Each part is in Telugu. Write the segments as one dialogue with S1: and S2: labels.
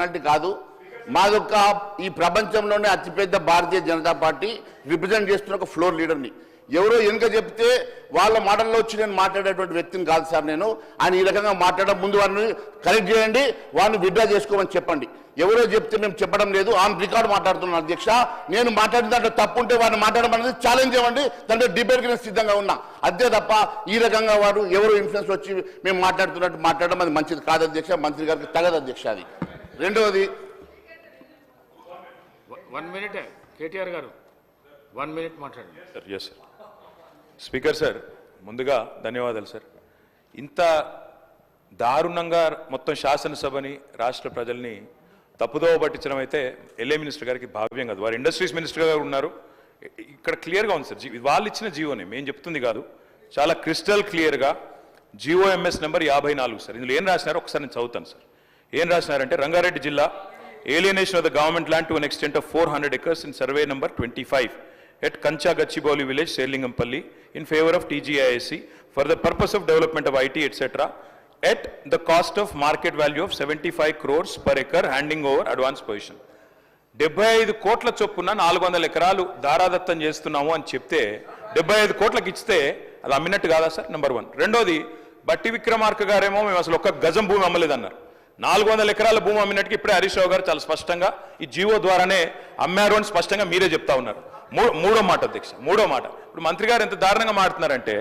S1: అంటే కాదు, మాదొక్క ఈ ప్రపంచంలోనే అతిపెద్ద భారతీయ జనతా పార్టీ రిప్రజెంట్ చేస్తున్న ఒక ఫ్లోర్ లీడర్ని. ఎవరో వెనుక చెప్తే వాళ్ళ మాటల్లో వచ్చి నేను మాట్లాడేటువంటి వ్యక్తిని కాదు సార్ నేను. ఆయన ఈ రకంగా మాట్లాడడం ముందు వారిని కరెక్ట్ చేయండి, వారిని విత్డ్రా చేసుకోమని చెప్పండి. ఎవరో చెప్తే మేము చెప్పడం లేదు, ఆన్ రికార్డు మాట్లాడుతున్నాను అధ్యక్ష. నేను మాట్లాడిన దాంట్లో తప్పు ఉంటే వారిని మాట్లాడడం అనేది ఛాలెంజ్ ఇవ్వండి, దాంట్లో డిబేట్కి నేను సిద్ధంగా ఉన్నా. అదే తప్ప ఈ రకంగా వారు ఎవరో ఇన్ఫ్లుయెన్స్ వచ్చి మేము మాట్లాడుతున్నట్టు మాట్లాడడం అది మంచిది కాదు అధ్యక్ష, మంత్రి గారికి తగదు అధ్యక్ష. అది రెండవది
S2: 1 minute కేటీఆర్ గారు 1 minute మాట్లాడండి
S3: sir. Yes sir. Speaker sir, ముందుగా ధన్యవాదాలు సార్. ఇంత దారుణంగా మొత్తం శాసనసభని రాష్ట్ర ప్రజల్ని తప్పుదోవ పట్టించడం అయితే ఎల్ఏ మినిస్టర్ గారికి భావ్యం కాదు. వారు ఇండస్ట్రీస్ మినిస్టర్ గారు ఉన్నారు, ఇక్కడ క్లియర్గా ఉంది సార్. వాళ్ళు ఇచ్చిన జీవోని మేము చెప్తుంది కాదు, చాలా క్రిస్టల్ క్లియర్గా జీఓఎంఎస్ నెంబర్ 54 సార్. ఇందులో ఏం రాసినారో ఒకసారి నేను చదువుతాను సార్. ఏం రాసినారంటే, రంగారెడ్డి జిల్లా alienation of the government land to an extent of 400 acres in survey number 25 at Kancha Gachibowli village, Serlingampalli, in favor of TGISC for the purpose of development of IT etc. at the cost of market value of 75 crores per acre, handing over advance position. 75 కోట్ల చొప్పున 400 ఎకరాలు దారాదత్తం చేస్తున్నాము అని చెప్తే 75 కోట్లకు ఇస్తే అది అమ్మినట్టు కాదా సార్? నెంబర్ 1. రెండోది, బట్టి విక్రమార్క గారేమో మేము అసలు ఒక్క గజం భూమి అమ్మలేదన్నారు. 400 ఎకరాల భూమి అమ్మినట్టుగా ఇప్పుడే హరీష్ రావు గారు చాలా స్పష్టంగా ఈ జీవో ద్వారానే అమ్మారు అని స్పష్టంగా మీరే చెప్తా ఉన్నారు. మూడో మాట అధ్యక్ష, మూడో మాట. ఇప్పుడు మంత్రి గారు ఎంత దారుణంగా మాట్లాడుతున్నారంటే,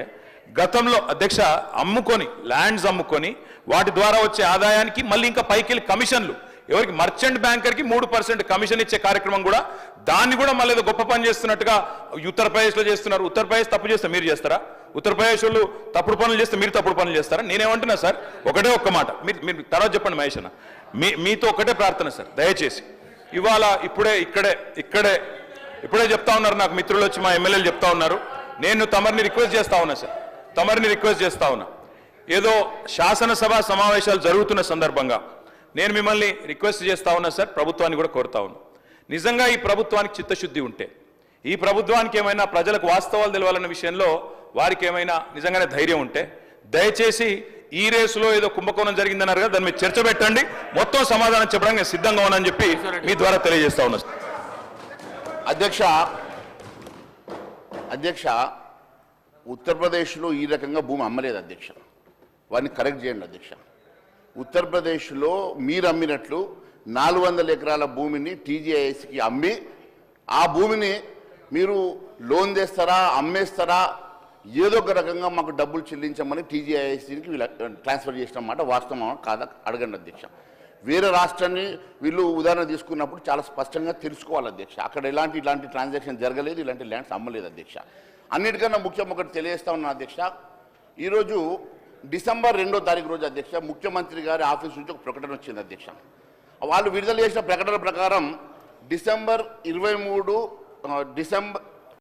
S3: గతంలో అధ్యక్ష అమ్ముకొని ల్యాండ్స్ అమ్ముకొని వాటి ద్వారా వచ్చే ఆదాయానికి మళ్ళీ ఇంకా పైకి వెళ్ళి కమిషన్లు, ఎవరికి మర్చెంట్ బ్యాంకర్కి 3% కమిషన్ ఇచ్చే కార్యక్రమం కూడా, దాన్ని కూడా మళ్ళీ ఏదో గొప్ప పని చేస్తున్నట్టుగా ఉత్తరప్రదేశ్లో చేస్తున్నారు. ఉత్తరప్రదేశ్ తప్పు చేస్తే మీరు చేస్తారా? ఉత్తరప్రదేశ్ వాళ్ళు తప్పుడు పనులు చేస్తే మీరు తప్పుడు పనులు చేస్తారా? నేనేమంటున్నా సార్, ఒకటే ఒక్క మాట, మీరు తర్వాత చెప్పండి మహేష్ అన్న. మీతో ఒకటే ప్రార్థన సార్, దయచేసి ఇవాళ ఇప్పుడే చెప్తా ఉన్నారు నాకు మిత్రులు వచ్చి, మా ఎమ్మెల్యేలు చెప్తా ఉన్నారు. నేను తమరిని రిక్వెస్ట్ చేస్తా ఉన్నా సార్, తమరిని రిక్వెస్ట్ చేస్తా ఉన్నా. ఏదో శాసనసభ సమావేశాలు జరుగుతున్న సందర్భంగా నేను మిమ్మల్ని రిక్వెస్ట్ చేస్తా ఉన్నా సార్, ప్రభుత్వాన్ని కూడా కోరుతా ఉన్నా. నిజంగా ఈ ప్రభుత్వానికి చిత్తశుద్ధి ఉంటే, ఈ ప్రభుత్వానికి ఏమైనా ప్రజలకు వాస్తవాలు తెలవాలన్న విషయంలో వారికి ఏమైనా నిజంగానే ధైర్యం ఉంటే, దయచేసి ఈ రేసులో ఏదో కుంభకోణం జరిగిందన్నారు కదా, దాని మీద చర్చ పెట్టండి, మొత్తం సమాధానం చెప్పడానికి నేను సిద్ధంగా ఉన్నానని చెప్పి మీ ద్వారా తెలియజేస్తా ఉన్నా.
S1: అధ్యక్ష, ఉత్తరప్రదేశ్లో ఈ రకంగా భూమి అమ్మలేదు అధ్యక్ష, వారిని కరెక్ట్ చేయండి అధ్యక్ష. ఉత్తరప్రదేశ్లో మీరు అమ్మినట్లు 400 ఎకరాల భూమిని టీజీఐఎస్కి అమ్మి, ఆ భూమిని మీరు లోన్ తెస్తారా, అమ్మేస్తారా, ఏదో ఒక రకంగా మాకు డబ్బులు చెల్లించమని టీజీఐఎస్కి ట్రాన్స్ఫర్ చేసిన మాట వాస్తవం కాదా అడగండి అధ్యక్ష. వేరే రాష్ట్రాన్ని వీళ్ళు ఉదాహరణ తీసుకున్నప్పుడు చాలా స్పష్టంగా తెలుసుకోవాలి అధ్యక్ష. అక్కడ ఇలాంటి ట్రాన్సాక్షన్ జరగలేదు, ఇలాంటి ల్యాండ్స్ అమ్మలేదు అధ్యక్ష. అన్నిటికన్నా ముఖ్యం ఒకటి తెలియజేస్తా ఉన్నా అధ్యక్ష. ఈరోజు డిసెంబర్ 2వ తారీఖు రోజు అధ్యక్ష, ముఖ్యమంత్రి గారి ఆఫీస్ నుంచి ఒక ప్రకటన వచ్చింది అధ్యక్ష. వాళ్ళు విడుదల చేసిన ప్రకటన ప్రకారం డిసెంబర్